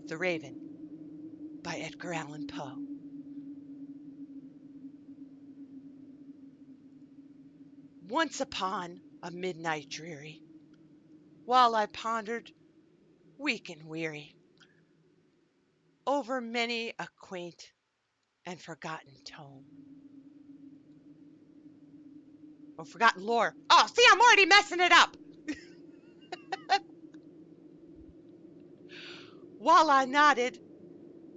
The Raven by Edgar Allan Poe. Once upon a midnight dreary, while I pondered, weak and weary, over many a quaint and forgotten tome. Or forgotten lore. Oh, see, I'm already messing it up. While I nodded,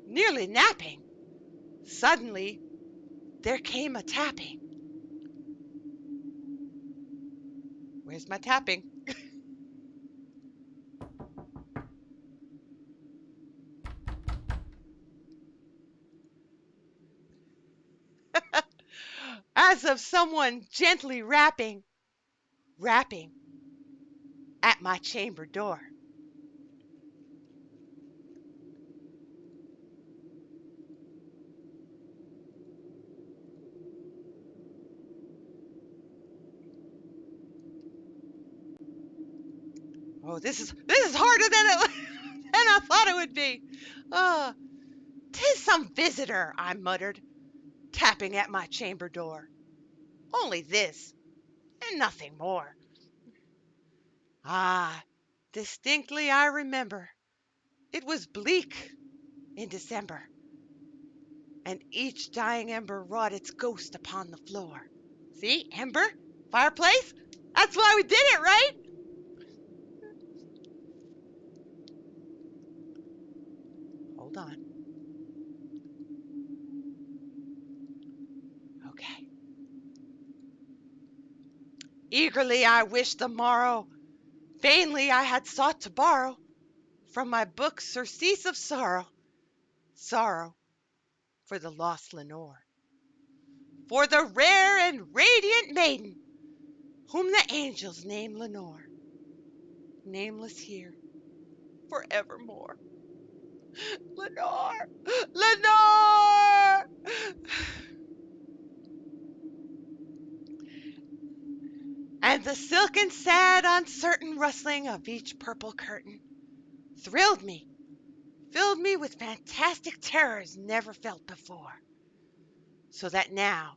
nearly napping, suddenly there came a tapping. Where's my tapping? As of someone gently rapping at my chamber door. Oh, this is harder than I thought it would be. Oh, 'tis some visitor, I muttered, tapping at my chamber door. Only this, and nothing more. Ah, distinctly I remember. It was bleak in December, and each dying ember wrought its ghost upon the floor. See, ember, fireplace? That's why we did it, right? Hold on. Okay. Eagerly I wished the morrow. Vainly I had sought to borrow from my book surcease of sorrow. Sorrow for the lost Lenore. For the rare and radiant maiden whom the angels name Lenore. Nameless here forevermore. Lenore! Lenore! And the silken, sad, uncertain rustling of each purple curtain thrilled me, filled me with fantastic terrors never felt before. So that now,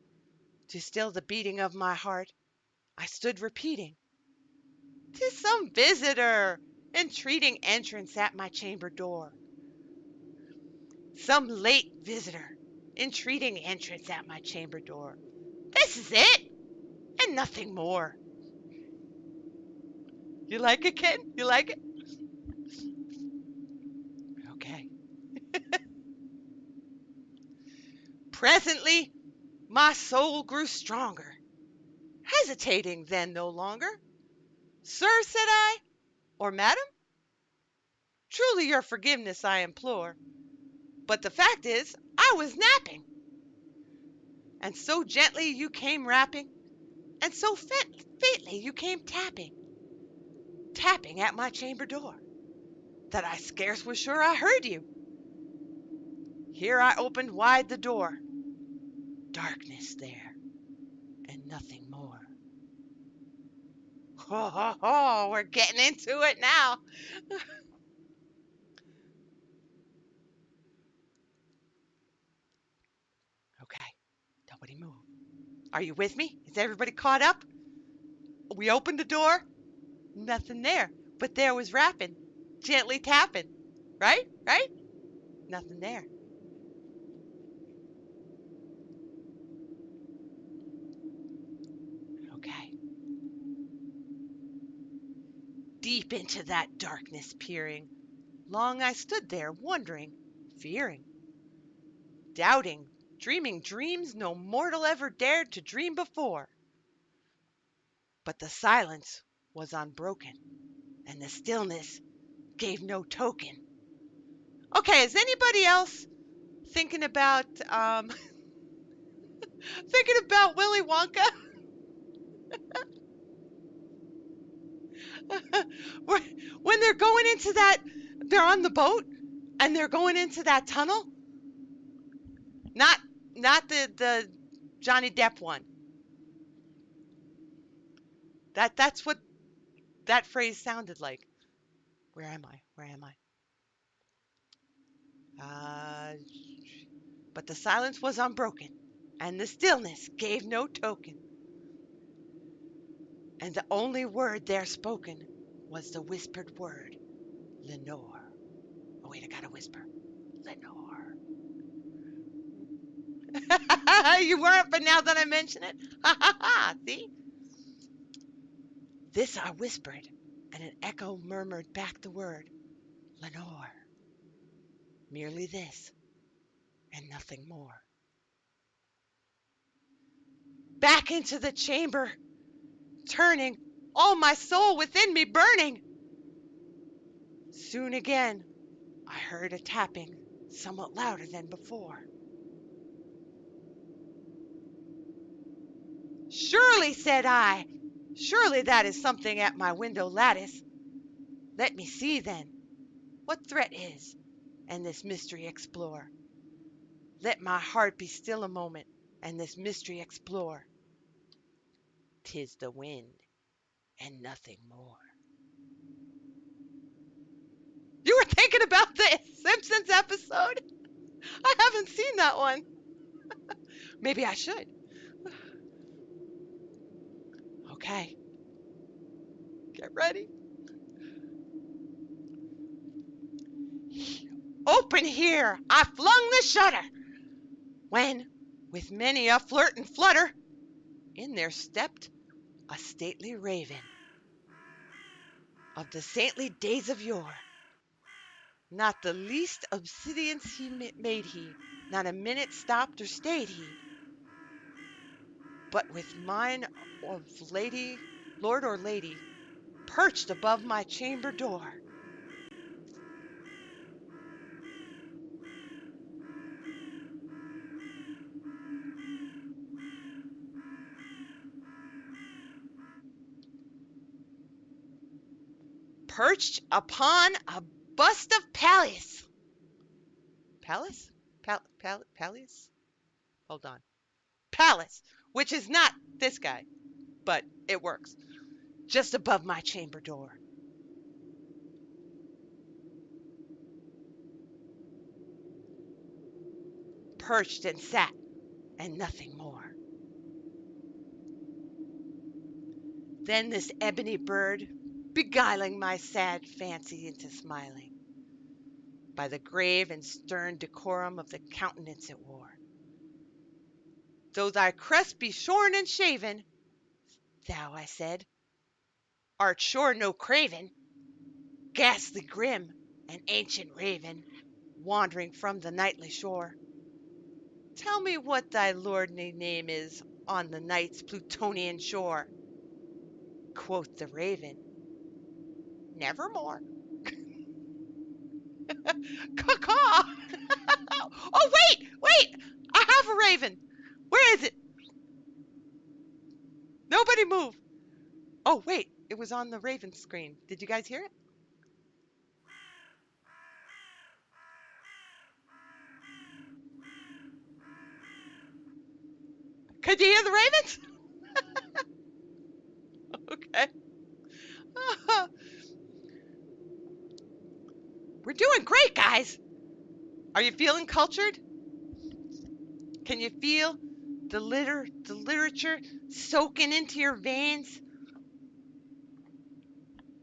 to still the beating of my heart, I stood repeating, "'Tis some visitor, entreating entrance at my chamber door. Some late visitor, entreating entrance at my chamber door. This is it, and nothing more." You like it, Ken? You like it? Okay. Presently, my soul grew stronger, hesitating then no longer. "Sir," said I, "or madam, truly your forgiveness I implore, but the fact is I was napping, and so gently you came rapping, and so faintly you came tapping at my chamber door, that I scarce was sure I heard you. Here I opened wide the door. Darkness there, and nothing more." Ho, ho, ho, we're getting into it now. Okay, nobody move. Are you with me? Is everybody caught up? We opened the door, nothing there, but there was rapping, gently tapping. Right? Right? Nothing there. Okay. Deep into that darkness peering, long I stood there, wondering, fearing, doubting, dreaming dreams no mortal ever dared to dream before. But the silence was unbroken, and the stillness gave no token. Okay, is anybody else thinking about thinking about Willy Wonka? When they're going into that, they're on the boat and they're going into that tunnel. Not not the Johnny Depp one. That's what that phrase sounded like. Where am I? Where am I? But the silence was unbroken, and the stillness gave no token. And the only word there spoken was the whispered word, Lenore. Oh, wait, I gotta whisper. Lenore. You weren't, but now that I mention it, ha ha ha, see? This I whispered, and an echo murmured back the word, Lenore. Merely this, and nothing more. Back into the chamber, turning, all my soul within me burning. Soon again, I heard a tapping, somewhat louder than before. Surely, said I, surely that is something at my window lattice. Let me see, then, what threat is, and this mystery explore. Let my heart be still a moment, and this mystery explore. 'Tis the wind, and nothing more. You were thinking about the Simpsons episode? I haven't seen that one. Maybe I should. Okay. Get ready. Open here! I flung the shutter, when, with many a flirt and flutter, in there stepped a stately raven of the saintly days of yore. Not the least obedience he made he, not a minute stopped or stayed he, but with mine of lady, lord or lady, perched above my chamber door. Perched upon a bust of Pallas. Pallas? Pallas? Hold on. Pallas, which is not this guy, but it works. Just above my chamber door. Perched and sat, and nothing more. Then this ebony bird, beguiling my sad fancy into smiling, by the grave and stern decorum of the countenance it wore. Though thy crest be shorn and shaven, thou, I said, art sure no craven, ghastly grim, an ancient raven, wandering from the nightly shore. Tell me what thy lordly name is on the night's Plutonian shore. Quoth the raven, nevermore. Caw-caw! Oh, wait! I have a raven. Where is it? Nobody move. Oh, wait, it was on the raven screen. Did you guys hear it? Could you hear the ravens? Okay. We're doing great, guys. Are you feeling cultured? Can you feel the literature soaking into your veins?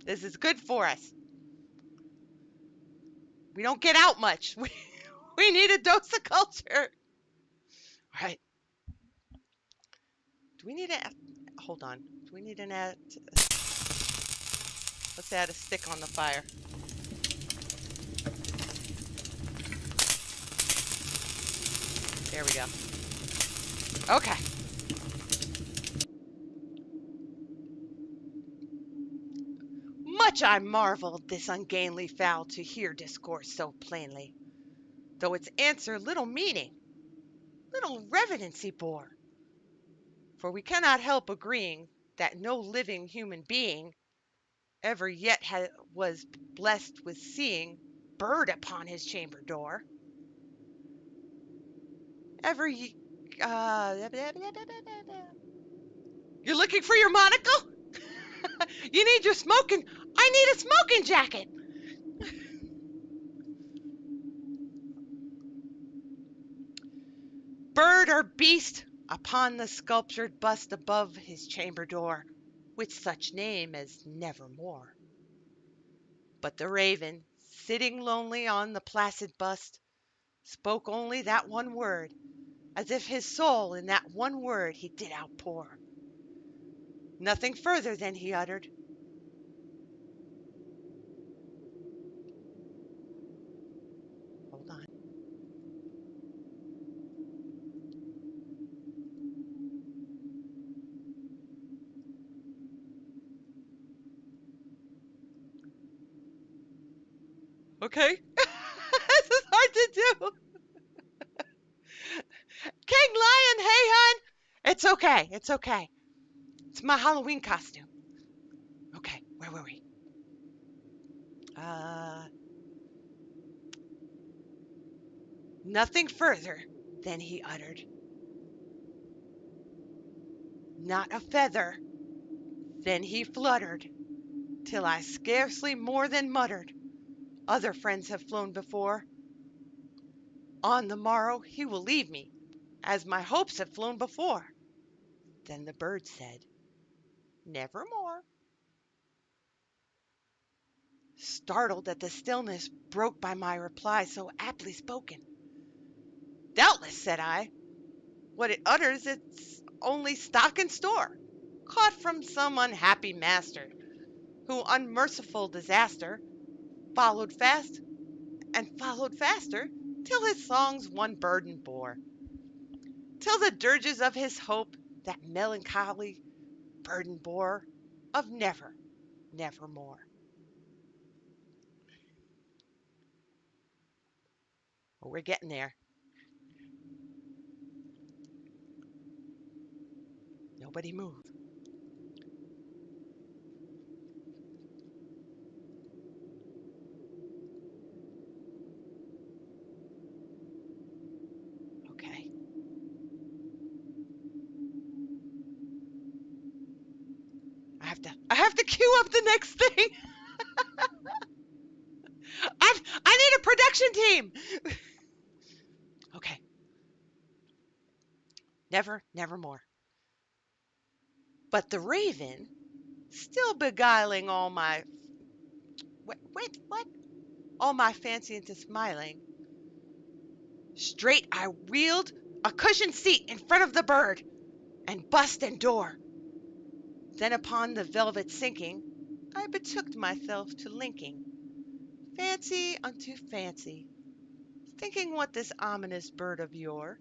This is good for us. We don't get out much. We need a dose of culture. All right. Do we need to hold on? Do we need an add? Let's add a stick on the fire. There we go. Okay. Much I marveled this ungainly fowl to hear discourse so plainly, though its answer little meaning, little reverence bore. For we cannot help agreeing that no living human being ever yet was blessed with seeing bird upon his chamber door. You're looking for your monocle? You need your smoking. I need a smoking jacket. bird or beast upon the sculptured bust above his chamber door, with such name as Nevermore. But the raven, sitting lonely on the placid bust, spoke only that one word, as if his soul in that one word he did outpour. Nothing further than he uttered. Hold on. Okay. This is hard to do. King Lion, hey, hun. It's okay. It's okay. It's my Halloween costume. Okay, where were we? Nothing further than he uttered. Not a feather. Then he fluttered, till I scarcely more than muttered. Other friends have flown before. On the morrow he will leave me, as my hopes have flown before. Then the bird said, Nevermore. Startled at the stillness broke by my reply so aptly spoken. Doubtless, said I, what it utters it's only stock and store, caught from some unhappy master, who unmerciful disaster followed fast and followed faster, till his songs one burden bore, till the dirges of his hope that melancholy burden bore of never, nevermore. Well, we're getting there. Nobody move. Okay. I have to queue up the next thing. I need a production team. Okay. Never, nevermore. But the raven, still beguiling all my what? All my fancy into smiling. Straight I wheeled a cushioned seat in front of the bird, and bust and door. Then upon the velvet sinking, I betook myself to linking fancy unto fancy, thinking what this ominous bird of yore,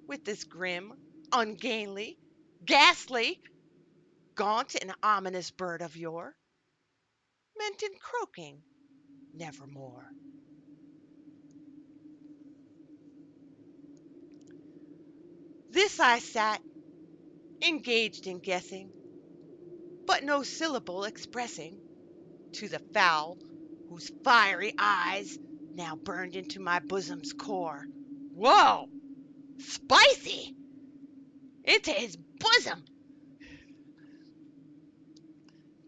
with this grim, ungainly, ghastly, gaunt and ominous bird of yore, meant in croaking nevermore. This I sat, engaged in guessing, but no syllable expressing to the fowl whose fiery eyes now burned into my bosom's core. Whoa! Spicy! Into his bosom!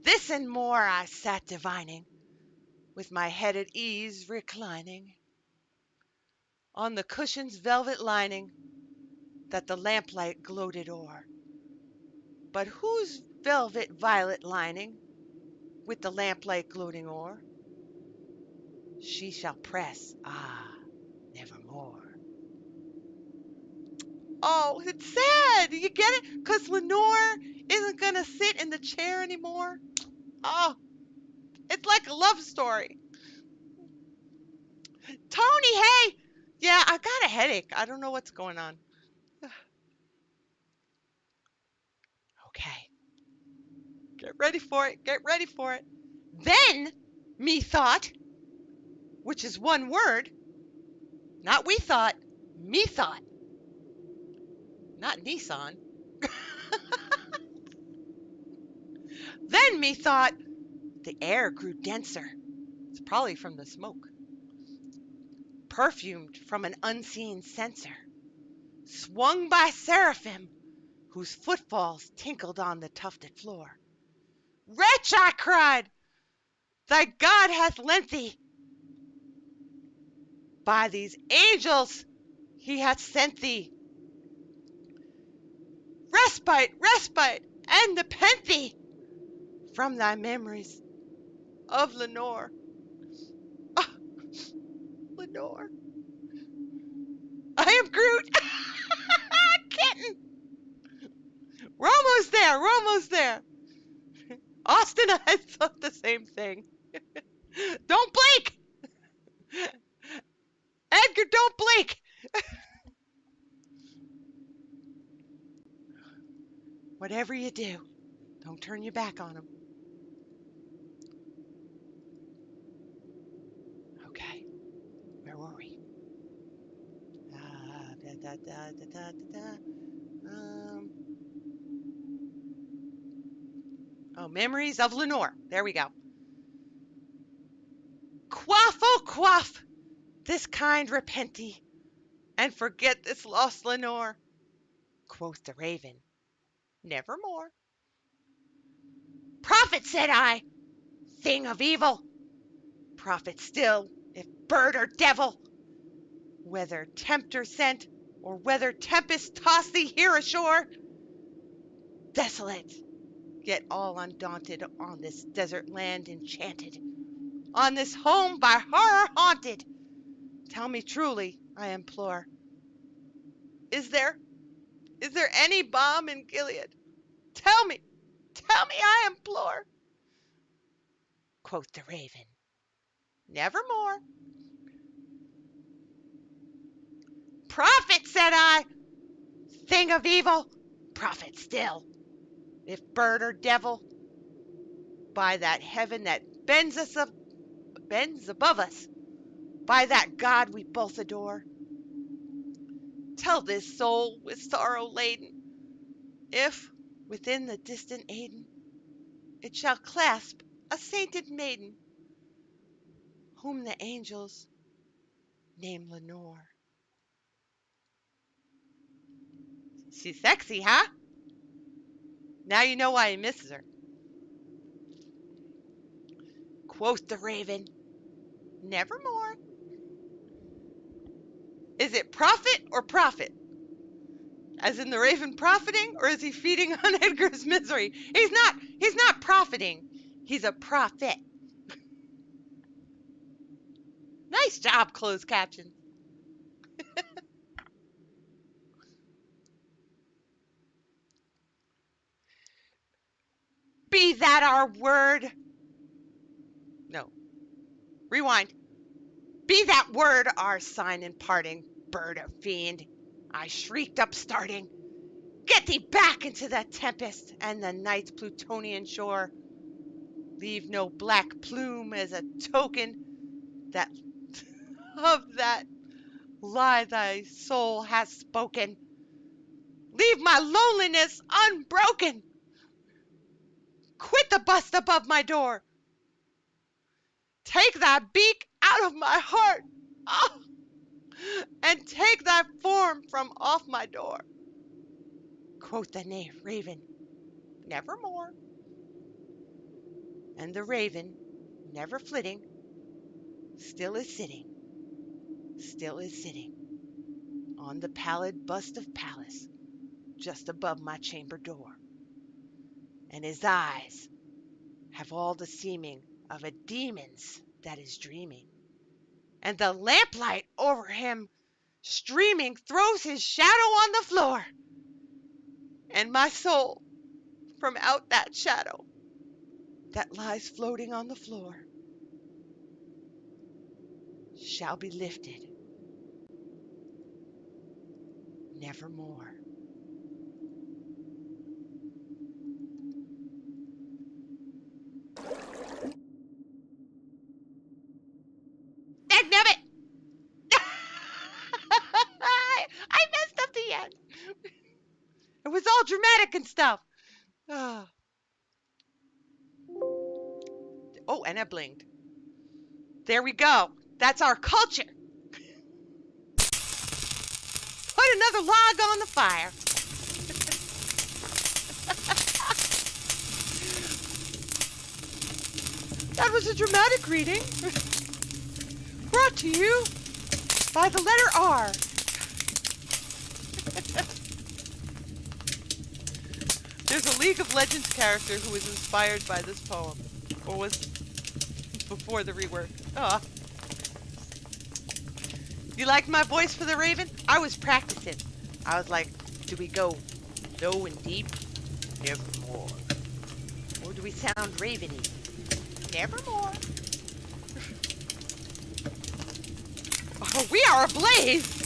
This and more I sat divining, with my head at ease reclining on the cushion's velvet lining that the lamplight gloated o'er. But whose velvet violet lining, with the lamplight gloating o'er, she shall press, nevermore. Oh, it's sad. You get it? Because Lenore isn't going to sit in the chair anymore. Oh, it's like a love story. Tony, hey! Yeah, I got a headache. I don't know what's going on. Okay. Get ready for it. Get ready for it. Then, methought, which is one word, not we thought, methought, not Nissan. Then methought the air grew denser. It's probably from the smoke. Perfumed from an unseen censer, swung by seraphim whose footfalls tinkled on the tufted floor. Wretch, I cried, thy God hath lent thee. By these angels he hath sent thee respite, respite, and nepenthe from thy memories of Lenore. Oh, Lenore. I am Groot. Kitten. We're almost there. We're almost there. Austin, I thought the same thing. Don't blink. Edgar, don't blink. Whatever you do, don't turn your back on him. Okay, where were we? Da, da, da, da, da, da. Oh, memories of Lenore. There we go. Quaff, oh quaff, this kind repentee, and forget this lost Lenore. Quoth the raven, nevermore. Prophet, said I, thing of evil. Prophet still, if bird or devil. Whether tempter sent, or whether tempest tossed thee here ashore. Desolate, yet all undaunted, on this desert land enchanted, on this home by horror haunted. Tell me truly, I implore, is there any balm in Gilead? Tell me, I implore. Quoth the raven, nevermore. Prophet, said I, thing of evil, prophet still, if bird or devil, by that heaven that bends above us, by that God we both adore. Tell this soul with sorrow laden, if within the distant Aden it shall clasp a sainted maiden, whom the angels name Lenore. She's sexy, huh? Now you know why he misses her. Quoth the raven, nevermore. Is it prophet or prophet? As in the raven profiting, or is he feeding on Edgar's misery? He's not profiting. He's a prophet. Nice job, closed caption. Be that our word. No. Rewind. Be that word our sign in parting, bird or fiend. I shrieked upstarting. Get thee back into the tempest and the night's Plutonian shore. Leave no black plume as a token that of that lie thy soul has spoken. Leave my loneliness unbroken. Quit the bust above my door. Take thy beak out of my heart, oh, and take thy form from off my door. Quoth the raven, nevermore. And the raven, never flitting, still is sitting on the pallid bust of Pallas, just above my chamber door. And his eyes have all the seeming of a demon's that is dreaming. And the lamplight over him streaming throws his shadow on the floor. And my soul, from out that shadow that lies floating on the floor, shall be lifted nevermore. Dagnabbit! I messed up the end. It was all dramatic and stuff. Oh, and I blinked. There we go. That's our culture. Put another log on the fire. That was a dramatic reading. Brought to you by the letter R. League of Legends character who was inspired by this poem. Or was before the rework. Oh. You like my voice for the Raven? I was practicing. I was like, do we go low and deep? Nevermore. Or do we sound raveny? Nevermore. Oh, we are ablaze!